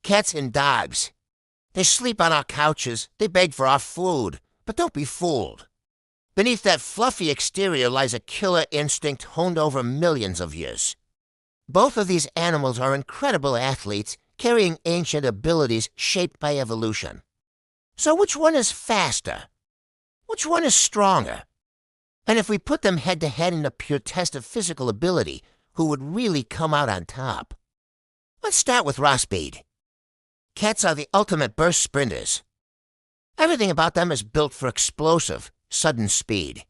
Cats and dogs. They sleep on our couches, they beg for our food, but don't be fooled. Beneath that fluffy exterior lies a killer instinct honed over millions of years. Both of these animals are incredible athletes, carrying ancient abilities shaped by evolution. So which one is faster? Which one is stronger? And if we put them head-to-head in a pure test of physical ability, who would really come out on top? Let's start with raw speed. Cats are the ultimate burst sprinters. Everything about them is built for explosive, sudden speed.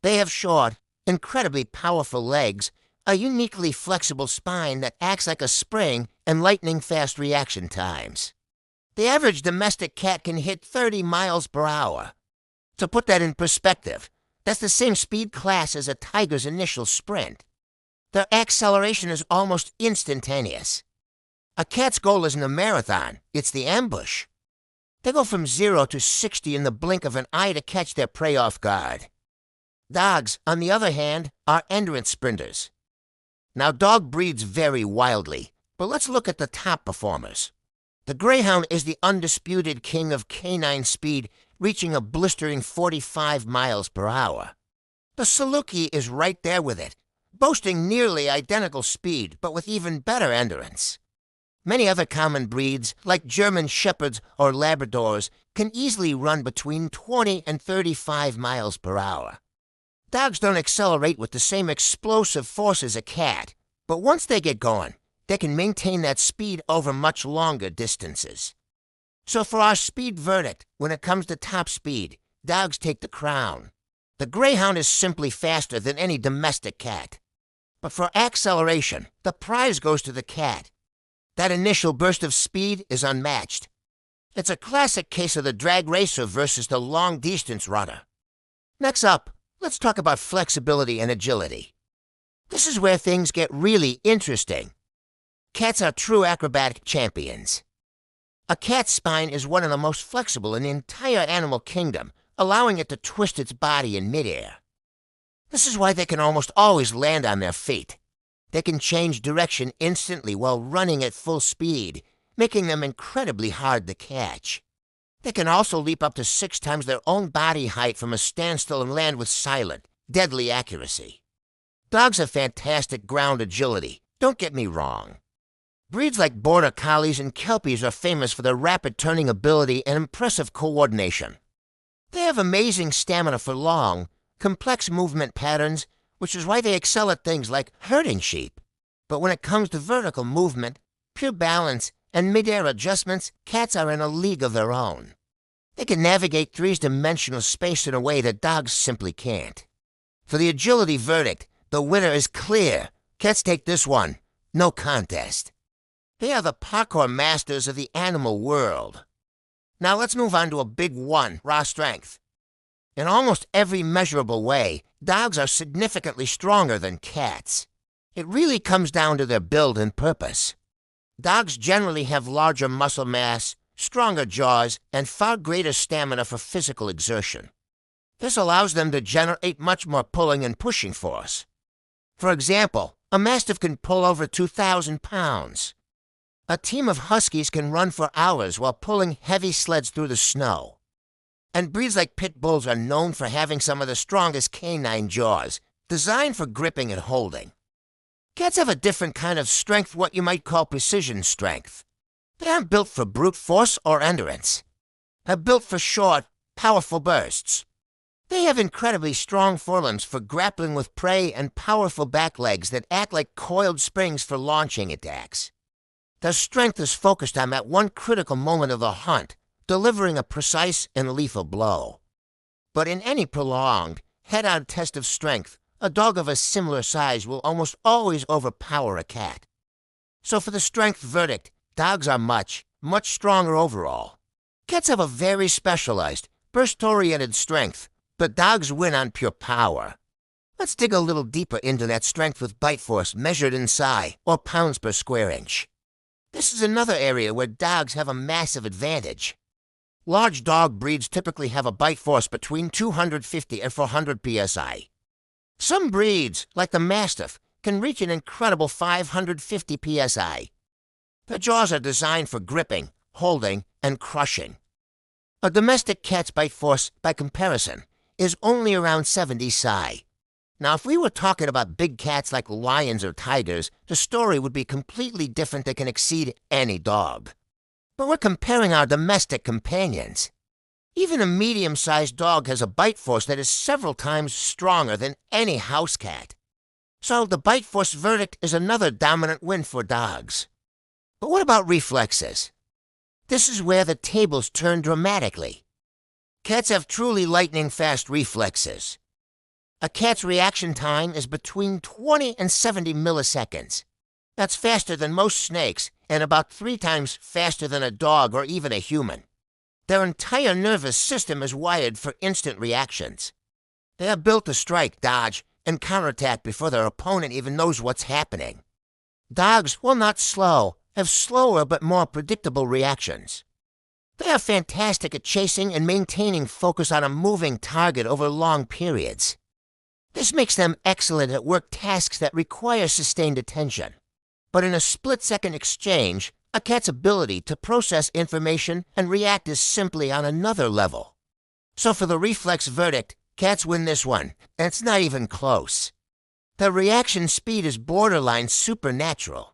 They have short, incredibly powerful legs, a uniquely flexible spine that acts like a spring, and lightning-fast reaction times. The average domestic cat can hit 30 miles per hour. To put that in perspective, that's the same speed class as a tiger's initial sprint. Their acceleration is almost instantaneous. A cat's goal isn't a marathon, it's the ambush. They go from 0 to 60 in the blink of an eye to catch their prey off guard. Dogs, on the other hand, are endurance sprinters. Now, dog breeds vary wildly, but let's look at the top performers. The Greyhound is the undisputed king of canine speed, reaching a blistering 45 miles per hour. The Saluki is right there with it, boasting nearly identical speed, but with even better endurance. Many other common breeds, like German Shepherds or Labradors, can easily run between 20 and 35 miles per hour. Dogs don't accelerate with the same explosive force as a cat, but once they get going, they can maintain that speed over much longer distances. So for our speed verdict, when it comes to top speed, dogs take the crown. The Greyhound is simply faster than any domestic cat. But for acceleration, the prize goes to the cat. That initial burst of speed is unmatched. It's a classic case of the drag racer versus the long-distance runner. Next up, let's talk about flexibility and agility. This is where things get really interesting. Cats are true acrobatic champions. A cat's spine is one of the most flexible in the entire animal kingdom, allowing it to twist its body in midair. This is why they can almost always land on their feet. They can change direction instantly while running at full speed, making them incredibly hard to catch. They can also leap up to 6 times their own body height from a standstill and land with silent, deadly accuracy. Dogs have fantastic ground agility, don't get me wrong. Breeds like Border Collies and Kelpies are famous for their rapid turning ability and impressive coordination. They have amazing stamina for long, complex movement patterns, which is why they excel at things like herding sheep. But when it comes to vertical movement, pure balance, and mid-air adjustments, cats are in a league of their own. They can navigate three-dimensional space in a way that dogs simply can't. For the agility verdict, the winner is clear. Cats take this one. No contest. They are the parkour masters of the animal world. Now let's move on to a big one, raw strength. In almost every measurable way, dogs are significantly stronger than cats. It really comes down to their build and purpose. Dogs generally have larger muscle mass, stronger jaws, and far greater stamina for physical exertion. This allows them to generate much more pulling and pushing force. For example, a Mastiff can pull over 2,000 pounds. A team of Huskies can run for hours while pulling heavy sleds through the snow. And breeds like Pit Bulls are known for having some of the strongest canine jaws, designed for gripping and holding. Cats have a different kind of strength, what you might call precision strength. They aren't built for brute force or endurance. They're built for short, powerful bursts. They have incredibly strong forelimbs for grappling with prey and powerful back legs that act like coiled springs for launching attacks. Their strength is focused on that one critical moment of the hunt, delivering a precise and lethal blow. But in any prolonged, head-on test of strength, a dog of a similar size will almost always overpower a cat. So for the strength verdict, dogs are much, much stronger overall. Cats have a very specialized, burst-oriented strength, but dogs win on pure power. Let's dig a little deeper into that strength with bite force measured in psi, or pounds per square inch. This is another area where dogs have a massive advantage. Large dog breeds typically have a bite force between 250 and 400 psi. Some breeds, like the Mastiff, can reach an incredible 550 psi. Their jaws are designed for gripping, holding, and crushing. A domestic cat's bite force, by comparison, is only around 70 psi. Now, if we were talking about big cats like lions or tigers, the story would be completely different that can exceed any dog. But we're comparing our domestic companions. Even a medium-sized dog has a bite force that is several times stronger than any house cat. So the bite force verdict is another dominant win for dogs. But what about reflexes? This is where the tables turn dramatically. Cats have truly lightning-fast reflexes. A cat's reaction time is between 20 and 70 milliseconds. That's faster than most snakes and about 3 times faster than a dog or even a human. Their entire nervous system is wired for instant reactions. They are built to strike, dodge, and counterattack before their opponent even knows what's happening. Dogs, while not slow, have slower but more predictable reactions. They are fantastic at chasing and maintaining focus on a moving target over long periods. This makes them excellent at work tasks that require sustained attention. But in a split-second exchange, a cat's ability to process information and react is simply on another level. So for the reflex verdict, cats win this one, and it's not even close. Their reaction speed is borderline supernatural.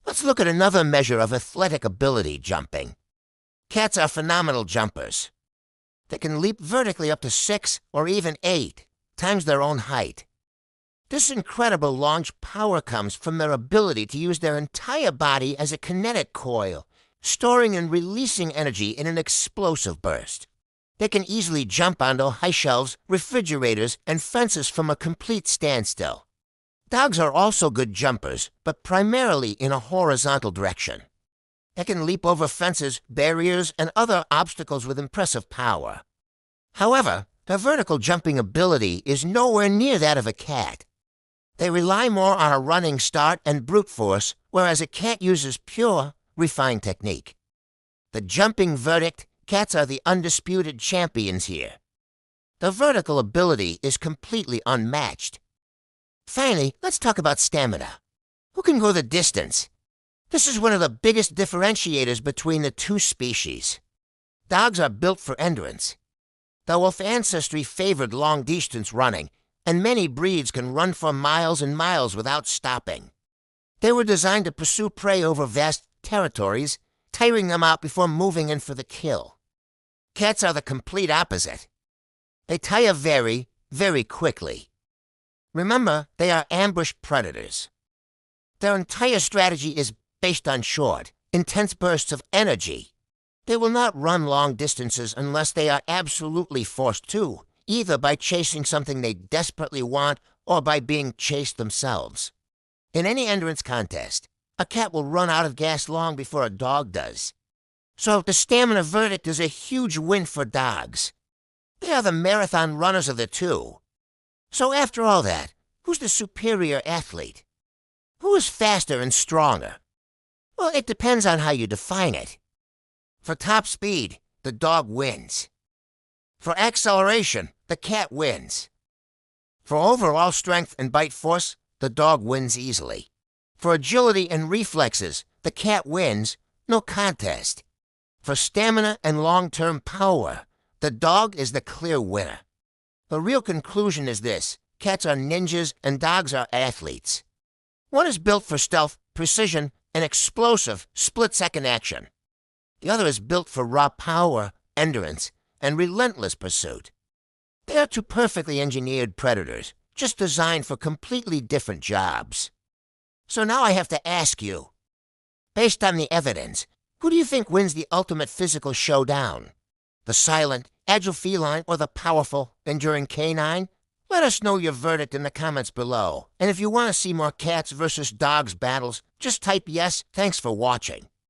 Let's look at another measure of athletic ability, jumping. Cats are phenomenal jumpers. They can leap vertically up to 6 or even 8 times their own height. This incredible launch power comes from their ability to use their entire body as a kinetic coil, storing and releasing energy in an explosive burst. They can easily jump onto high shelves, refrigerators, and fences from a complete standstill. Dogs are also good jumpers, but primarily in a horizontal direction. They can leap over fences, barriers, and other obstacles with impressive power. However, their vertical jumping ability is nowhere near that of a cat. They rely more on a running start and brute force, whereas a cat uses pure, refined technique. The jumping verdict, cats are the undisputed champions here. The vertical ability is completely unmatched. Finally, let's talk about stamina. Who can go the distance? This is one of the biggest differentiators between the two species. Dogs are built for endurance. The wolf ancestry favored long-distance running, and many breeds can run for miles and miles without stopping. They were designed to pursue prey over vast territories, tiring them out before moving in for the kill. Cats are the complete opposite. They tire very, very quickly. Remember, they are ambush predators. Their entire strategy is based on short, intense bursts of energy. They will not run long distances unless they are absolutely forced to, either by chasing something they desperately want or by being chased themselves. In any endurance contest, a cat will run out of gas long before a dog does. So the stamina verdict is a huge win for dogs. They are the marathon runners of the two. So after all that, who's the superior athlete? Who is faster and stronger? Well, it depends on how you define it. For top speed, the dog wins. For acceleration, the cat wins. For overall strength and bite force, the dog wins easily. For agility and reflexes, the cat wins, no contest. For stamina and long-term power, the dog is the clear winner. The real conclusion is this: cats are ninjas and dogs are athletes. One is built for stealth, precision, and explosive split-second action. The other is built for raw power, endurance, and relentless pursuit. They are two perfectly engineered predators, just designed for completely different jobs. So now I have to ask you, based on the evidence, who do you think wins the ultimate physical showdown? The silent, agile feline or the powerful, enduring canine? Let us know your verdict in the comments below. And if you want to see more cats versus dogs battles, just type yes. Thanks for watching.